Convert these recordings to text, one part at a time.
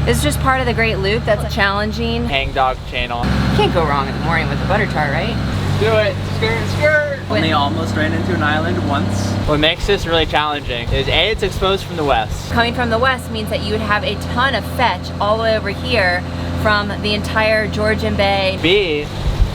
This is just part of the Great Loop that's challenging. HANGDOG channel. Can't go wrong in the morning with a butter tart, right? Do it, skirt, skirt. Only almost ran into an island once. What makes this really challenging is A, it's exposed from the west. Coming from the west means that you would have a ton of fetch all the way over here from the entire Georgian Bay. B,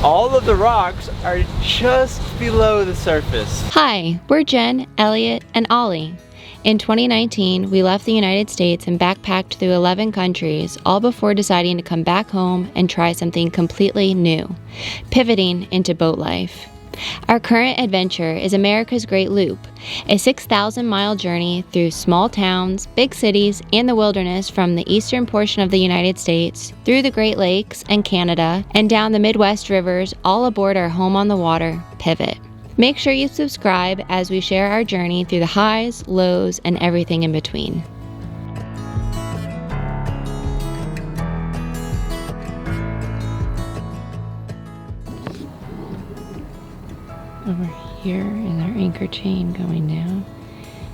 all of the rocks are just below the surface. Hi, we're Jen, Elliot, and Ollie. In 2019, we left the United States and backpacked through 11 countries, all before deciding to come back home and try something completely new, pivoting into boat life. Our current adventure is America's Great Loop, a 6,000-mile journey through small towns, big cities, and the wilderness from the eastern portion of the United States, through the Great Lakes and Canada, and down the Midwest rivers, all aboard our home on the water, Pivot. Make sure you subscribe as we share our journey through the highs, lows, and everything in between. Over here is our anchor chain going down,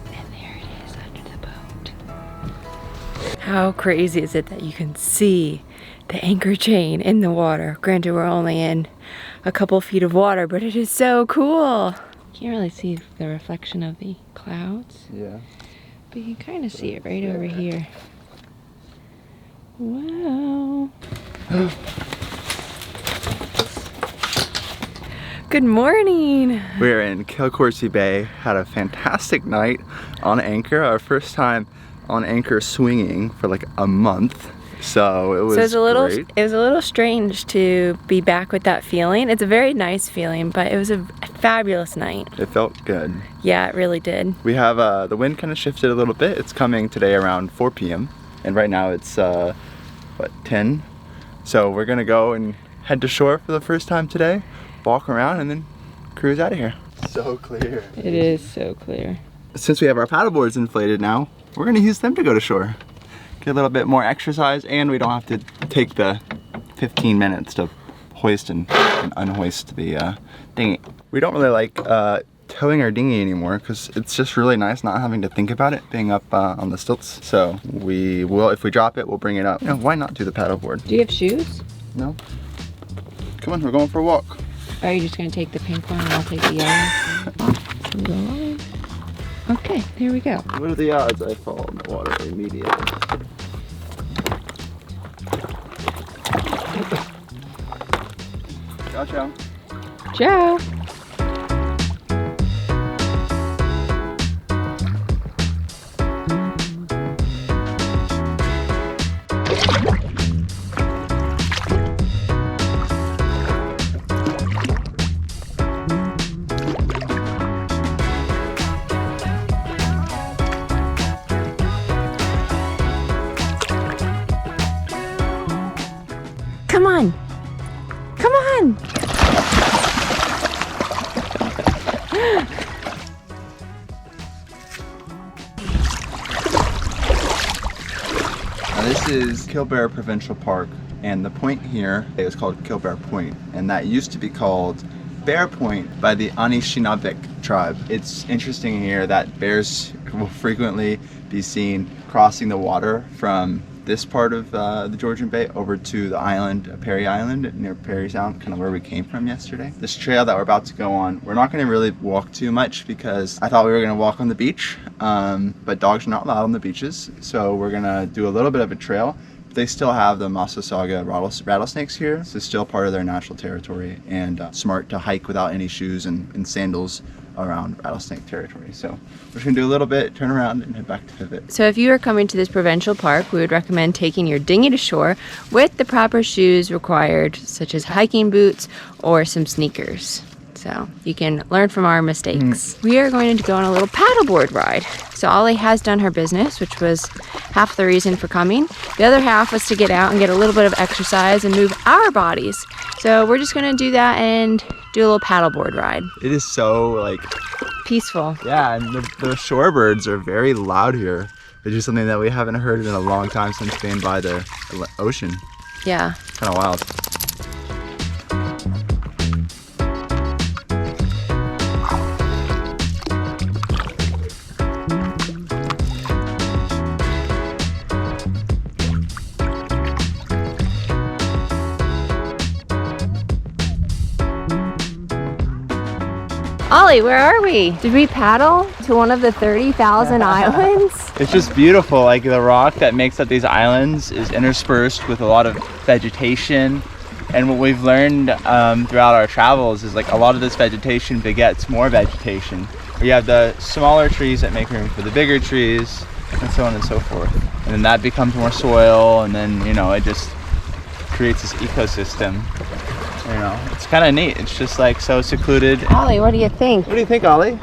and there it is under the boat. How crazy is it that you can see the anchor chain in the water? Granted, we're only in a couple feet of water, but it is so cool. Can't really see the reflection of the clouds. Yeah. But you can kind of see it right over here. Wow. Good morning. We're in Georgian Bay. Had a fantastic night on anchor. Our first time on anchor swinging for like a month. So it was great. It was a little strange to be back with that feeling. It's a very nice feeling, but it was a fabulous night. It felt good. Yeah, it really did. We have the wind kind of shifted a little bit. It's coming today around 4 p.m. and right now it's 10. So we're gonna go and head to shore for the first time today, walk around, and then cruise out of here. So clear. It is so clear. Since we have our paddle boards inflated now, we're gonna use them to go to shore. Get a little bit more exercise, and we don't have to take the 15 minutes to hoist and unhoist the dinghy. We don't really like towing our dinghy anymore because it's just really nice not having to think about it being up on the stilts. So we will, if we drop it, we'll bring it up. You know, why not do the paddleboard? Do you have shoes? No. Come on, we're going for a walk. Or are you just going to take the pink one and I'll take the yellow? Okay, there we go. What are the odds I fall in the water immediately? Ciao, ciao. Ciao. Come on. Come on. Now this is Killbear Provincial Park, and the point here is called Killbear Point, and that used to be called Bear Point by the Anishinabek tribe. It's interesting here that bears will frequently be seen crossing the water from this part of the Georgian Bay over to the island, Perry Island, near Perry Sound, kind of where we came from yesterday. This trail that we're about to go on, we're not going to really walk too much because I thought we were going to walk on the beach, but dogs are not allowed on the beaches, so we're going to do a little bit of a trail. They still have the Massasauga rattlesnakes here. This is still part of their natural territory, and smart to hike without any shoes and sandals around rattlesnake territory. So we're just gonna do a little bit, turn around, and head back to Pivot. So if you are coming to this Provincial Park, we would recommend taking your dinghy to shore with the proper shoes required, such as hiking boots or some sneakers. So you can learn from our mistakes. We are going to go on a little paddleboard ride. So Ollie has done her business, which was half the reason for coming. The other half was to get out and get a little bit of exercise and move our bodies. So we're just gonna do that and do a little paddleboard ride. It is so like Peaceful. yeah, and the shorebirds are very loud here. They do something that we haven't heard in a long time since being by the ocean. Yeah. Kind of wild. Ollie, where are we? Did we paddle to one of the 30,000 islands? It's just beautiful. Like the rock that makes up these islands is interspersed with a lot of vegetation. And what we've learned throughout our travels is like a lot of this vegetation begets more vegetation. You have the smaller trees that make room for the bigger trees, and so on and so forth. And then that becomes more soil, and then, you know, it just creates this ecosystem. You know, it's kind of neat. It's just like so secluded. Ollie, what do you think? What do you think, Ollie?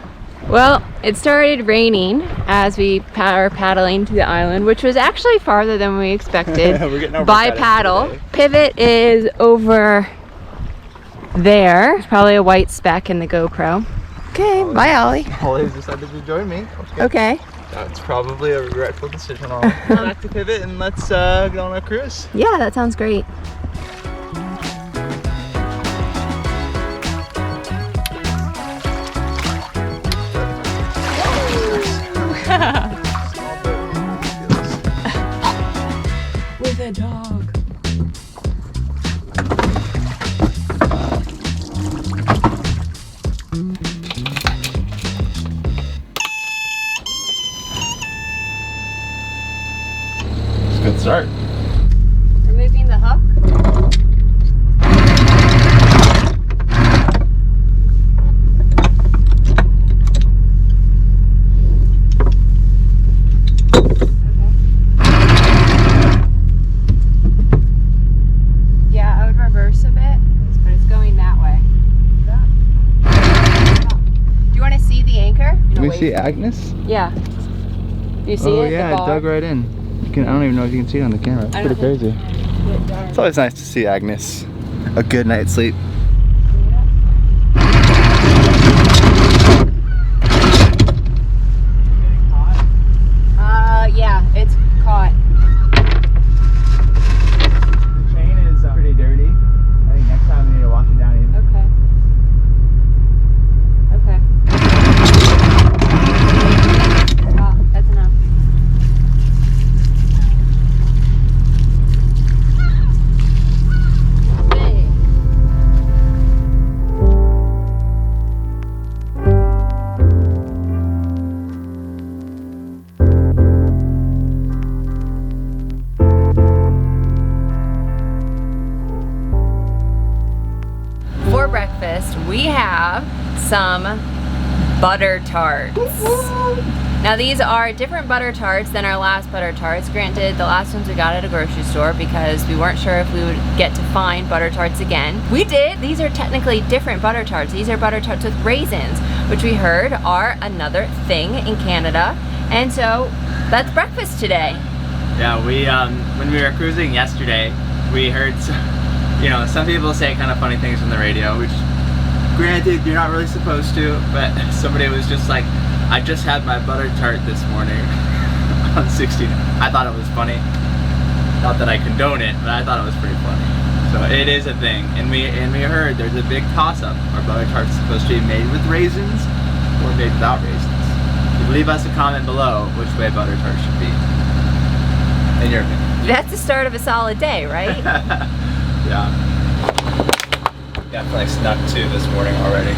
Well, it started raining as we were paddling to the island, which was actually farther than we expected. We're getting over by paddle. today. Pivot is over there. There's probably a white speck in the GoPro. Okay, bye Ollie. Ollie's decided to join me. Okay. That's probably a regretful decision. I'll go back to Pivot and let's go on a cruise. Yeah, that sounds great. With a dog. It's a good start. Removing the hook. Yeah, I would reverse a bit, but it's going that way. Do you want to see the anchor? Can we see Agnes? Yeah. Do you see Oh it? yeah, The it bar? dug right in. I don't even know if you can see it on the camera. It's I pretty don't crazy. It's always nice to see Agnes. A good night's sleep. Yeah, it's caught. The chain is pretty dirty. I think next time we need to wash it down even. Okay. Oh, that's enough. For breakfast, we have some butter tarts. Now these are different butter tarts than our last butter tarts. Granted, the last ones we got at a grocery store because we weren't sure if we would get to find butter tarts again. We did. These are technically different butter tarts. These are butter tarts with raisins, which we heard are another thing in Canada. And so that's breakfast today. Yeah, we when we were cruising yesterday, we heard some people say kind of funny things on the radio, which granted you're not really supposed to, but somebody was just like, I just had my butter tart this morning on 16. I thought it was funny. Not that I condone it, but I thought it was pretty funny. So it is a thing, and we heard there's a big toss-up. Are butter tarts supposed to be made with raisins or made without raisins? You can leave us a comment below which way butter tarts should be, in your opinion. That's the start of a solid day, right? Yeah. Definitely snuck two this morning already.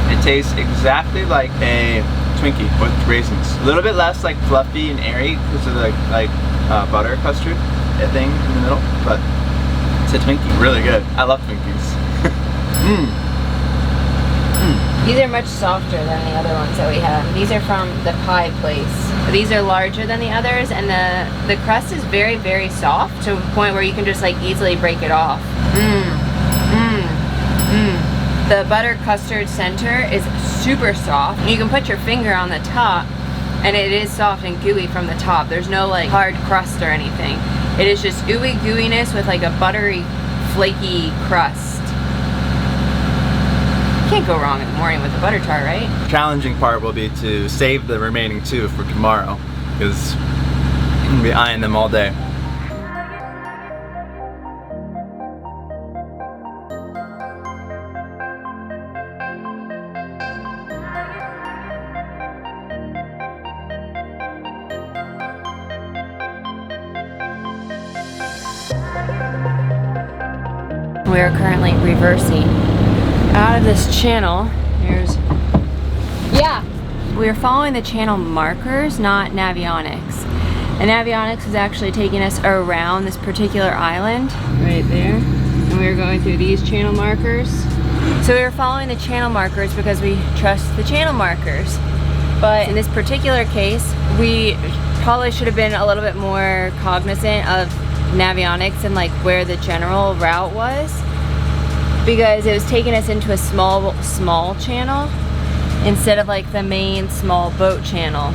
It tastes exactly like a Twinkie with raisins. A little bit less like fluffy and airy because of the butter custard thing in the middle, but it's a Twinkie. Really good. I love Twinkies. These are much softer than the other ones that we have. These are from the pie place. These are larger than the others, and the crust is very, very soft to a point where you can just like easily break it off. The butter custard center is super soft. You can put your finger on the top, and it is soft and gooey from the top. There's no like hard crust or anything. It is just ooey gooiness with like a buttery, flaky crust. Can't go wrong in the morning with a butter tart, right? The challenging part will be to save the remaining two for tomorrow because I'm gonna be eyeing them all day. We are currently reversing out of this channel. We are following the channel markers, not navionics. And navionics is actually taking us around this particular island right there. And we are going through these channel markers. So we are following the channel markers because we trust the channel markers. But in this particular case, we probably should have been a little bit more cognizant of navionics and like where the general route was, because it was taking us into a small channel instead of like the main small boat channel.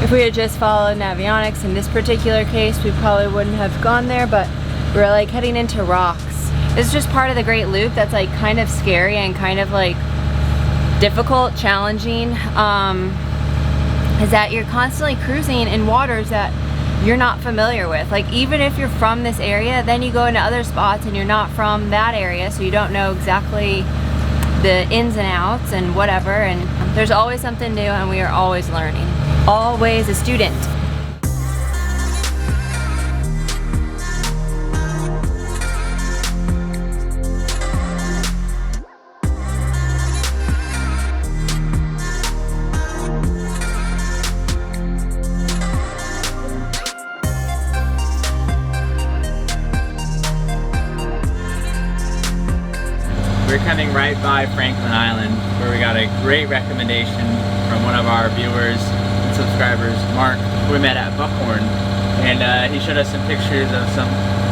If we had just followed navionics in this particular case, we probably wouldn't have gone there, but we're like heading into rocks. This is just part of the Great Loop that's like kind of scary and kind of like difficult, challenging, is that you're constantly cruising in waters that you're not familiar with. Like even if you're from this area, then you go into other spots and you're not from that area, so you don't know exactly the ins and outs and whatever, and there's always something new and we are always learning. Always a student. We're coming right by Franklin Island, where we got a great recommendation from one of our viewers and subscribers, Mark, who we met at Buckhorn, and he showed us some pictures of some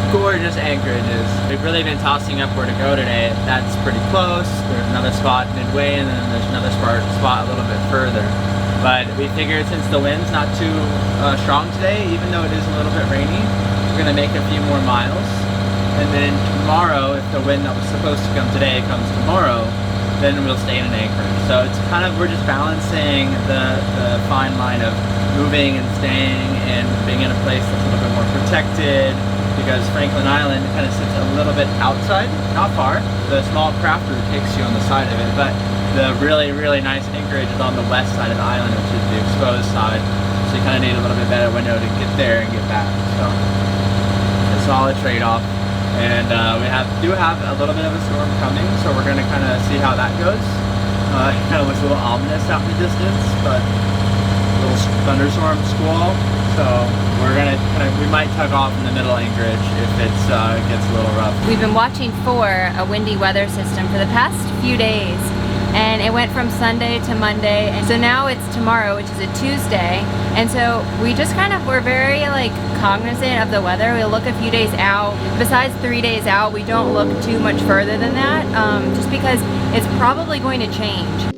gorgeous anchorages. We've really been tossing up where to go today. That's pretty close. There's another spot midway, and then there's another spot a little bit further. But we figured since the wind's not too strong today, even though it is a little bit rainy, we're gonna make a few more miles. And then tomorrow, if the wind that was supposed to come today comes tomorrow, then we'll stay in an anchorage. So it's kind of, we're just balancing the fine line of moving and staying and being in a place that's a little bit more protected, because Franklin Island kind of sits a little bit outside, not far. The small craft route takes you on the side of it, but the really, really nice anchorage is on the west side of the island, which is the exposed side. So you kind of need a little bit better window to get there and get back. So it's a solid trade-off. And we do have a little bit of a storm coming, so we're going to kind of see how that goes. It kind of looks a little ominous out in the distance, but a little thunderstorm squall. So we're going to we might tug off in the middle anchorage if it gets a little rough. We've been watching for a windy weather system for the past few days, and it went from Sunday to Monday, and so now it's tomorrow, which is a Tuesday, and so we just we're very like cognizant of the weather. We'll look a few days out. Besides 3 days out, we don't look too much further than that, just because it's probably going to change.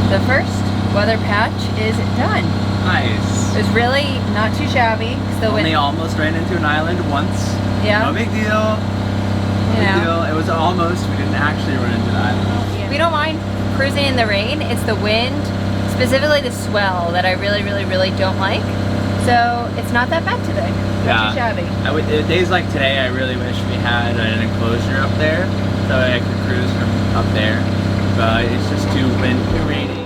The first weather patch is done. Nice. It was really not too shabby. Only almost ran into an island once. Yeah. No big deal. Big deal. It was almost. We didn't actually run into the island. We don't mind cruising in the rain. It's the wind, specifically the swell, that I really, really, really don't like. So it's not that bad today. Not too shabby. Days like today, I really wish we had an enclosure up there so I could cruise from up there. But it's just too windy, too rainy.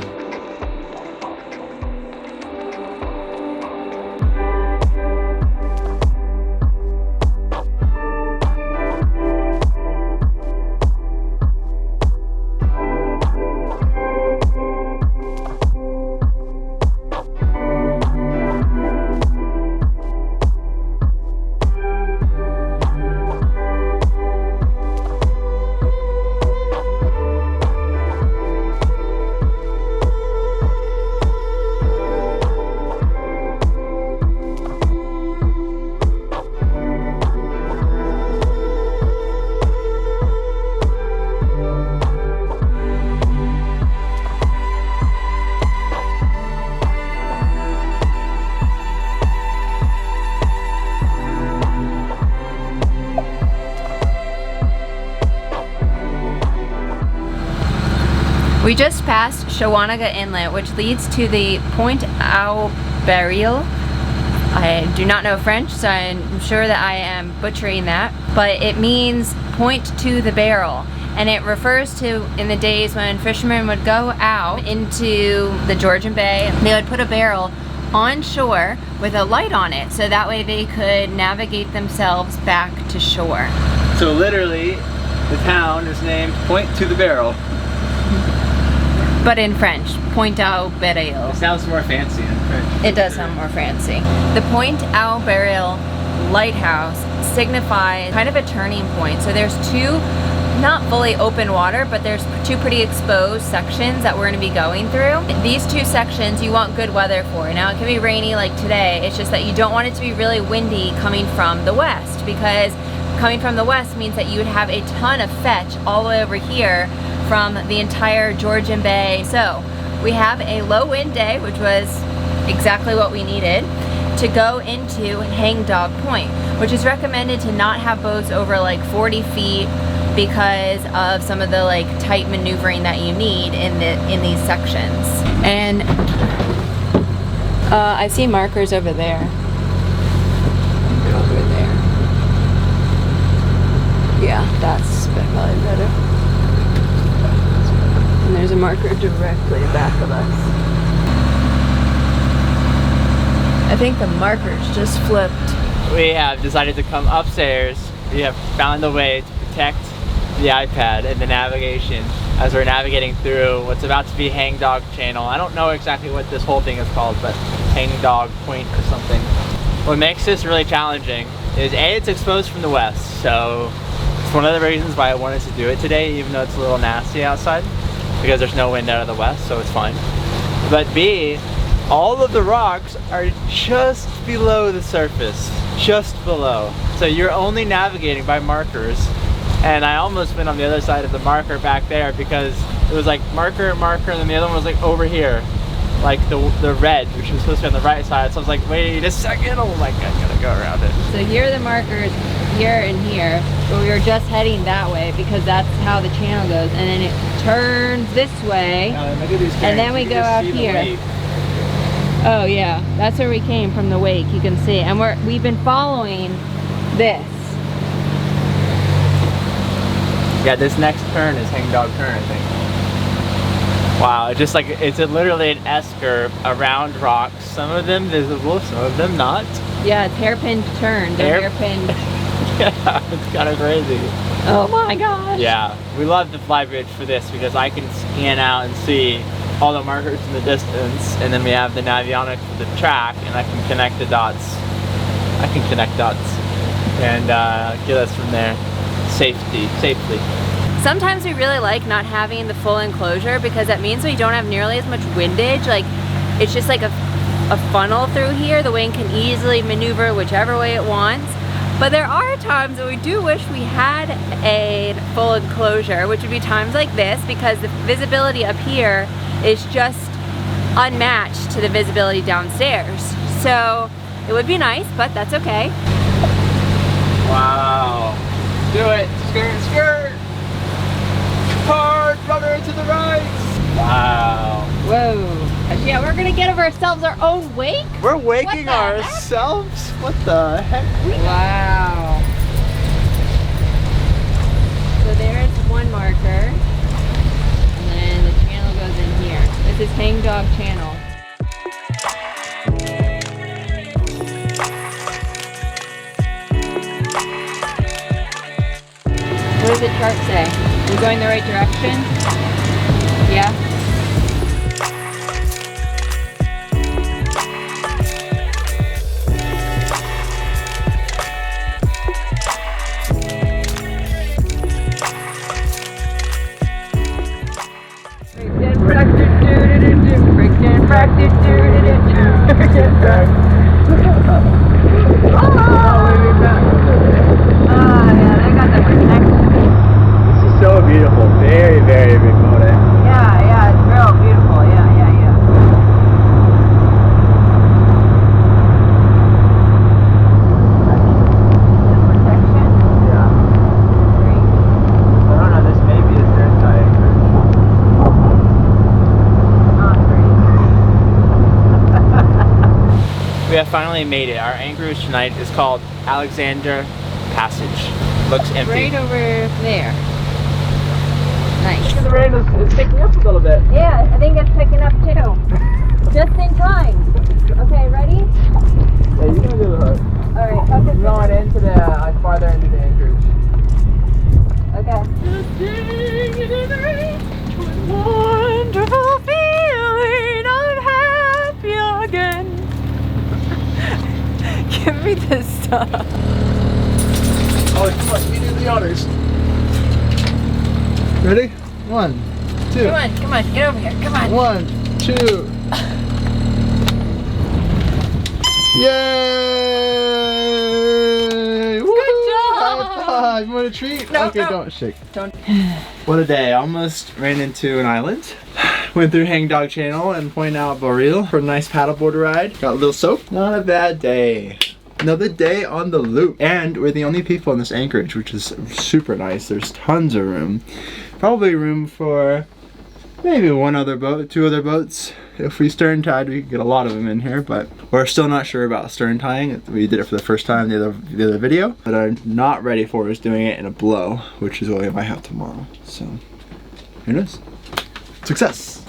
We just passed Shawanaga Inlet, which leads to the Point Au Baril. I do not know French, so I'm sure that I am butchering that, but it means point to the barrel. And it refers to in the days when fishermen would go out into the Georgian Bay, they would put a barrel on shore with a light on it, so that way they could navigate themselves back to shore. So literally, the town is named Point to the Barrel. But in French, Point Au Baril. It sounds more fancy in French. It does sound more fancy. The Point Au Baril lighthouse signifies kind of a turning point. So there's two, not fully open water, but there's two pretty exposed sections that we're going to be going through. These two sections you want good weather for. Now it can be rainy like today, it's just that you don't want it to be really windy coming from the west, because coming from the west means that you would have a ton of fetch all the way over here from the entire Georgian Bay. So we have a low wind day, which was exactly what we needed to go into HANGDOG Point, which is recommended to not have boats over like 40 feet because of some of the like tight maneuvering that you need in these sections. And I see markers over there. Over there. Yeah, that's probably better. And there's a marker directly back of us. I think the markers just flipped. We have decided to come upstairs. We have found a way to protect the iPad and the navigation as we're navigating through what's about to be HANGDOG Channel. I don't know exactly what this whole thing is called, but HANGDOG Point or something. What makes this really challenging is A, it's exposed from the west, so it's one of the reasons why I wanted to do it today, even though it's a little nasty outside, because there's no wind out of the west, so it's fine. But B, all of the rocks are just below the surface, just below. So you're only navigating by markers, and I almost went on the other side of the marker back there because it was like marker, marker, and then the other one was like over here, like the red, which was supposed to be on the right side. So I was like, wait a second, oh my god, I gotta go around it. So here are the markers, here and here, but we were just heading that way because that's how the channel goes, and then it turns this way, and then we go out here. Oh yeah, that's where we came from, the wake, you can see. And we've been following this. Yeah, this next turn is HANGDOG turn, I think. Wow, it's just like, it's literally an S-curve around rocks. Some of them visible, some of them not. Yeah, it's hairpin turn, they're hairpin. Yeah, it's kind of crazy. Oh my gosh. Yeah, we love the fly bridge for this because I can scan out and see all the markers in the distance, and then we have the navionics for the track, and I can connect the dots. I can connect dots and get us from there safely. Sometimes we really like not having the full enclosure because that means we don't have nearly as much windage. Like, it's just like a funnel through here. The wind can easily maneuver whichever way it wants. But there are times that we do wish we had a full enclosure, which would be times like this, because the visibility up here is just unmatched to the visibility downstairs. So it would be nice, but that's okay. Wow. Do it. Skirt, skirt. Hard rudder to the right. Wow. Whoa. Yeah, we're gonna get of ourselves our own wake? We're waking ourselves? What the heck? Wow. So there's one marker, and then the channel goes in here. This is HANGDOG Channel. What does the chart say? Are we going the right direction? Yeah? So beautiful, very, very big motor. Yeah, finally made it. Our anchorage tonight is called Alexander Passage. Looks empty. Right over there. Nice. The rain is picking up a little bit. Yeah, I think it's picking up too. Just in time. Okay, ready? Yeah, you're gonna do the hook. Alright, focus. Going into the, farther into the anchorage. Okay. Wonderful feeling, I'm happy again. Give me this stuff. Oh, come on, you do the honors. Ready? 1, 2. Come on, get over here. Come on. 1, 2. Yay! Good job! High five! You want a treat? No, okay, no. don't shake. Don't. What a day. Almost ran into an island. Went through HANGDOG Channel and Point Out Barril for a nice paddleboard ride. Got a little soap. Not a bad day. Another day on the loop. And we're the only people in this anchorage, which is super nice. There's tons of room. Probably room for maybe one other boat, 2 other boats. If we stern tied, we could get a lot of them in here, but we're still not sure about stern tying. We did it for the first time the other video. What I'm not ready for is doing it in a blow, which is what we might have tomorrow. So, who knows? Success!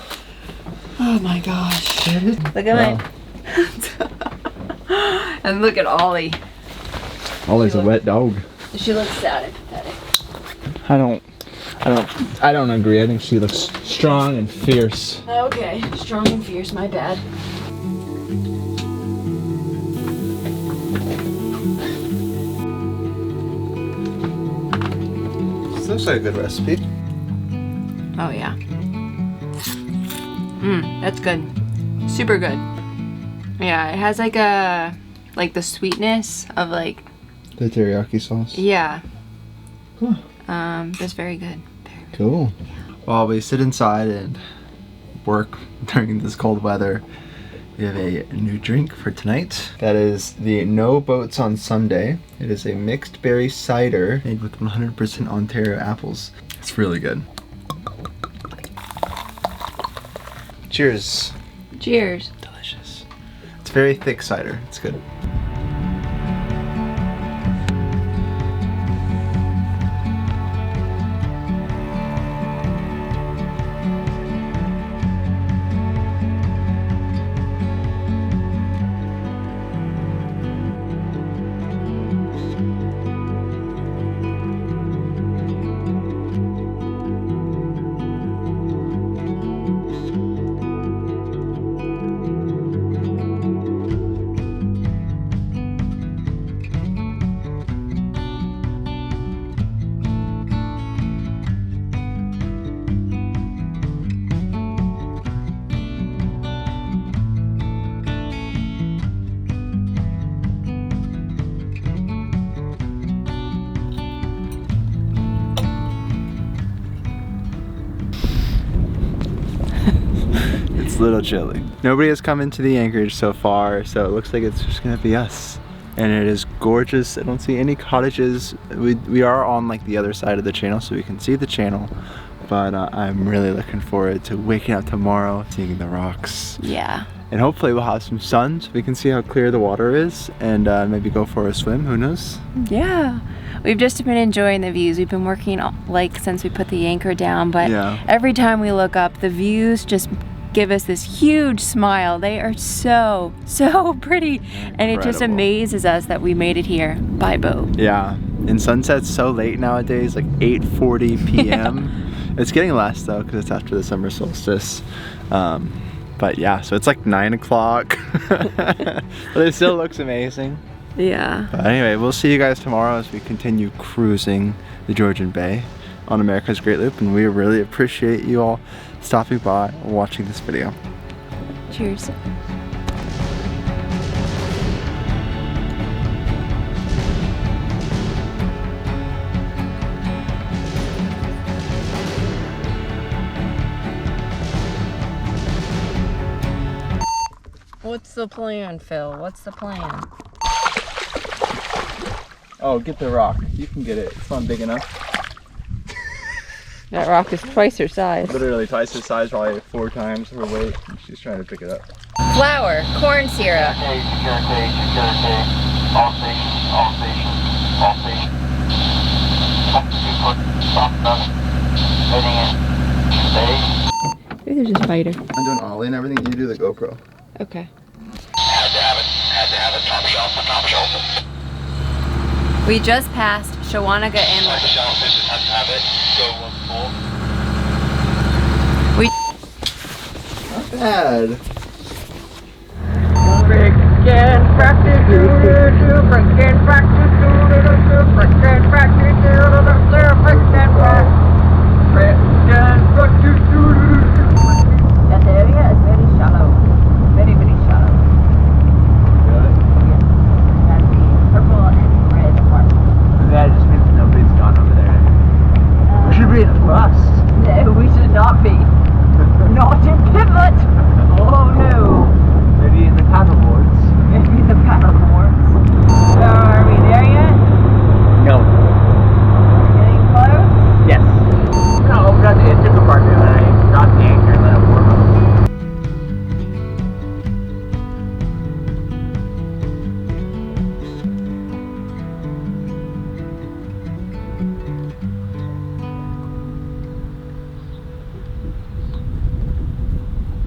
Oh my gosh. Look at mine. And look at Ollie. Ollie's a wet dog. She looks sad and pathetic. I don't agree. I think she looks strong and fierce. Okay, strong and fierce, my bad. This looks like a good recipe. Oh yeah. That's good. Super good. Yeah, it has like the sweetness of like, The teriyaki sauce. yeah. Huh. That's very good. Cool. While we sit inside and work during this cold weather, we have a new drink for tonight. That is the No Boats on Sunday. It is a mixed berry cider made with 100% Ontario apples. It's really good. Cheers. Cheers. Delicious. It's very thick cider. It's good. It's a little chilly. Nobody has come into the anchorage so far, so it looks like it's just gonna be us. And it is gorgeous. I don't see any cottages. We are on like the other side of the channel, so we can see the channel. But I'm really looking forward to waking up tomorrow, seeing the rocks. Yeah. And hopefully we'll have some sun so we can see how clear the water is and maybe go for a swim, who knows? Yeah. We've just been enjoying the views. We've been working like since we put the anchor down, but every time we look up, the views just give us this huge smile. They are so pretty. And it just amazes us that we made it here by boat. Yeah. And sunset's so late nowadays, like 8:40 p.m. It's getting less though because it's after the summer solstice. But yeah, so it's like 9 o'clock. But it still looks amazing. Yeah. But anyway, we'll see you guys tomorrow as we continue cruising the Georgian Bay on America's Great Loop, and we really appreciate you all stopping by and watching this video. Cheers. What's the plan, Phil? What's the plan? Oh, get the rock. You can get it. It's not big enough. That rock is twice her size. Literally twice the size, probably 4 times her weight. And she's trying to pick it up. Flour, corn syrup. All stations, all stations, all stations. 2 foot, stop, heading in. Stay. Maybe there's a spider. I'm doing ollie and everything. You do the GoPro. Okay. Had to have it, top shelf. We just passed Shawanaga Inlet. Top shelf, this is had to have it. Go full. We Not bad. That area is very shallow. Very, very shallow. That's the purple and red part. That just means nobody's gone over there. We should be in the bus. No, we should not be.